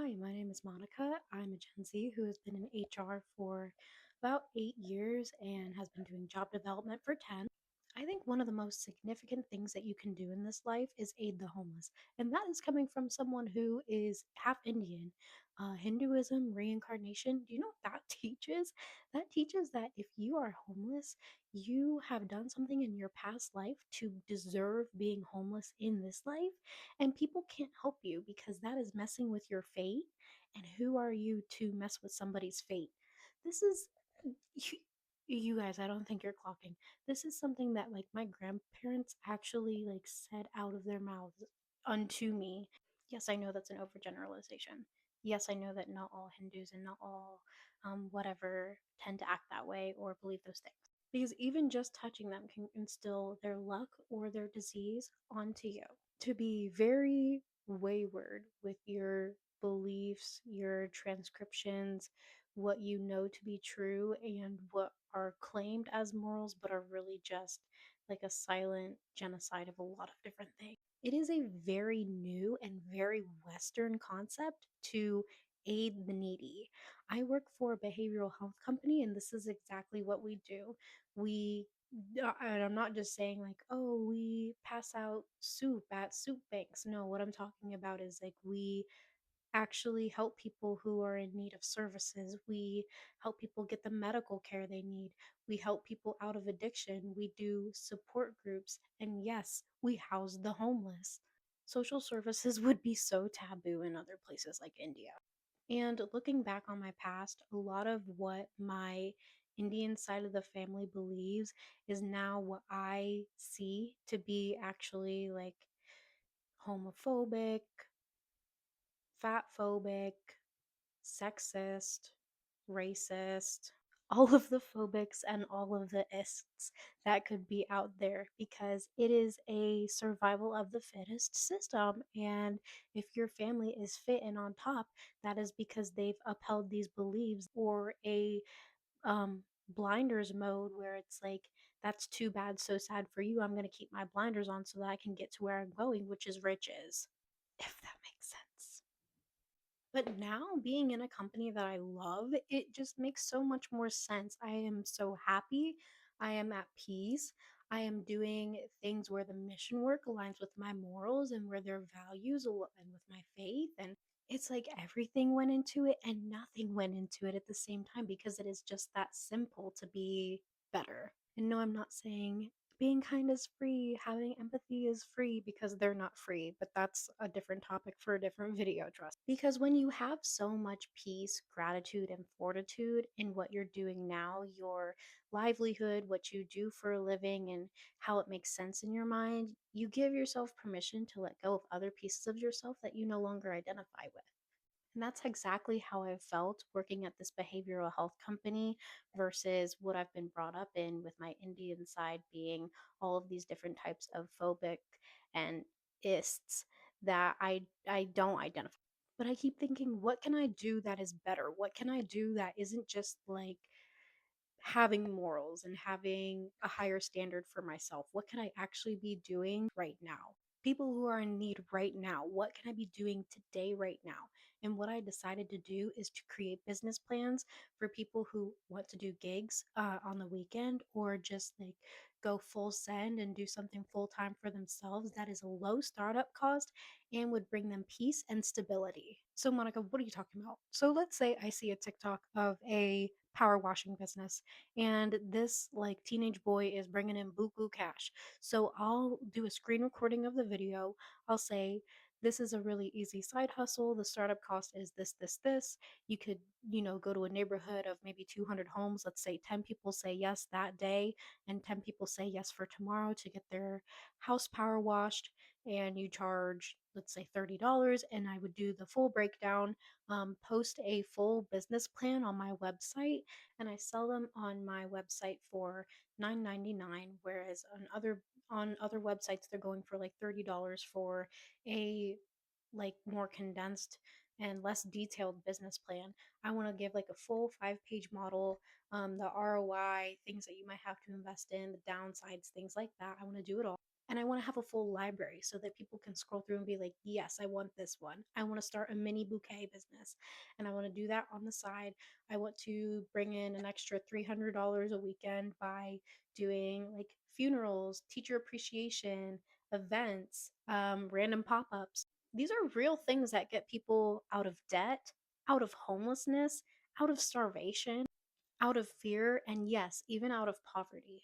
Hi, my name is Monica. I'm a Gen Z who has been in HR for about 8 years and has been doing job development for 10. I think one of the most significant things that you can do in this life is aid the homeless. And that is coming from someone who is half Indian. Hinduism, reincarnation, do you know what that teaches? That teaches that if you are homeless, you have done something in your past life to deserve being homeless in this life, and people can't help you because that is messing with your fate. And who are you to mess with somebody's fate? This is you, you guys, I don't think you're clocking. This is something that like my grandparents actually like said out of their mouths unto me. Yes, I know that's an overgeneralization. Yes, I know that not all Hindus and not all whatever tend to act that way or believe those things. Because even just touching them can instill their luck or their disease onto you. To be very wayward with your beliefs, your transcriptions, what you know to be true, and what are claimed as morals but are really just like a silent genocide of a lot of different things. It is a very new and very Western concept to aid the needy. I work for a behavioral health company, and this is exactly what we do. We and I'm not just saying like, oh, we pass out soup at soup banks. No, what I'm talking about is like we actually help people who are in need of services. We help people get the medical care they need. We help people out of addiction. We do support groups. And yes, we house the homeless. Social services would be so taboo in other places like India. And looking back on my past, a lot of what my Indian side of the family believes is now what I see to be actually like homophobic, fat phobic, sexist, racist, all of the phobics and all of the ists that could be out there, because it is a survival of the fittest system. And if your family is fit and on top, that is because they've upheld these beliefs, or a um blinders mode where it's like, that's too bad, so sad for you, I'm going to keep my blinders on so that I can get to where I'm going, which is riches, if that makes sense. But now, being in a company that I love, it just makes so much more sense. I am so happy. I am at peace. I am doing things where the mission work aligns with my morals and where their values align with my faith. And it's like everything went into it and nothing went into it at the same time, because it is just that simple to be better. And no, I'm not saying being kind is free, having empathy is free, because they're not free, but that's a different topic for a different video, trust. Because when you have so much peace, gratitude, and fortitude in what you're doing now, your livelihood, what you do for a living, and how it makes sense in your mind, you give yourself permission to let go of other pieces of yourself that you no longer identify with. And that's exactly how I felt working at this behavioral health company versus what I've been brought up in with my Indian side being all of these different types of phobic and ists that I don't identify. But I keep thinking, what can I do that is better? What can I do that isn't just like having morals and having a higher standard for myself? What can I actually be doing right now? People who are in need right now, what can I be doing today, right now? And what I decided to do is to create business plans for people who want to do gigs on the weekend, or just like go full send and do something full time for themselves that is a low startup cost and would bring them peace and stability. So, Monica, what are you talking about? So, let's say I see a TikTok of a power washing business, and this like teenage boy is bringing in buku cash. So I'll do a screen recording of the video. I'll say, this is a really easy side hustle. The startup cost is this. You could, go to a neighborhood of maybe 200 homes. Let's say 10 people say yes that day, and 10 people say yes for tomorrow to get their house power washed. And you charge, let's say, $30. And I would do the full breakdown, post a full business plan on my website, and I sell them on my website for $9.99, whereas on other websites they're going for like $30 for a like more condensed and less detailed business plan. I want to give like a full 5-page model, the ROI, things that you might have to invest in, the downsides, things like that. I want to do it all. And I want to have a full library so that people can scroll through and be like, yes, I want this one. I want to start a mini bouquet business. And I want to do that on the side. I want to bring in an extra $300 a weekend by doing like funerals, teacher appreciation, events, random pop ups. These are real things that get people out of debt, out of homelessness, out of starvation, out of fear, and yes, even out of poverty.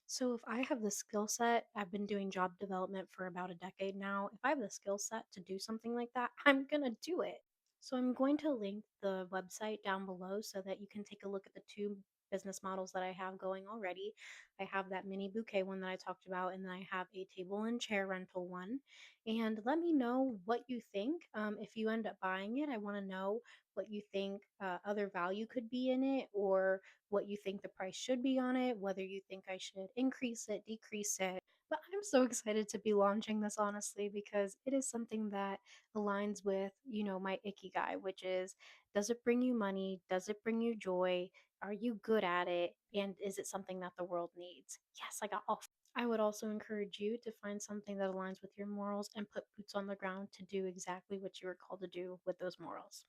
So if I have the skill set, I've been doing job development for about a decade now. If I have the skill set to do something like that, I'm going to do it. So I'm going to link the website down below so that you can take a look at the two business models that I have going already. I have that mini bouquet one that I talked about, and then I have a table and chair rental one. And let me know what you think. If you end up buying it, I want to know what you think other value could be in it, or what you think the price should be on it, whether you think I should increase it, decrease it. But I'm so excited to be launching this, honestly, because it is something that aligns with, my ikigai, which is, does it bring you money? Does it bring you joy? Are you good at it? And is it something that the world needs? Yes, I got all. I would also encourage you to find something that aligns with your morals and put boots on the ground to do exactly what you were called to do with those morals.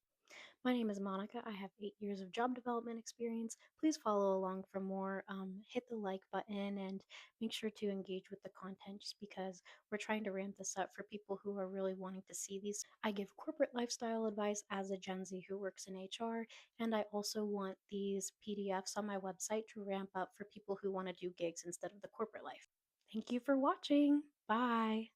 My name is Monica. I have 8 years of job development experience. Please follow along for more. Hit the like button and make sure to engage with the content just because we're trying to ramp this up for people who are really wanting to see these. I give corporate lifestyle advice as a Gen Z who works in HR, and I also want these PDFs on my website to ramp up for people who want to do gigs instead of the corporate life. Thank you for watching. Bye.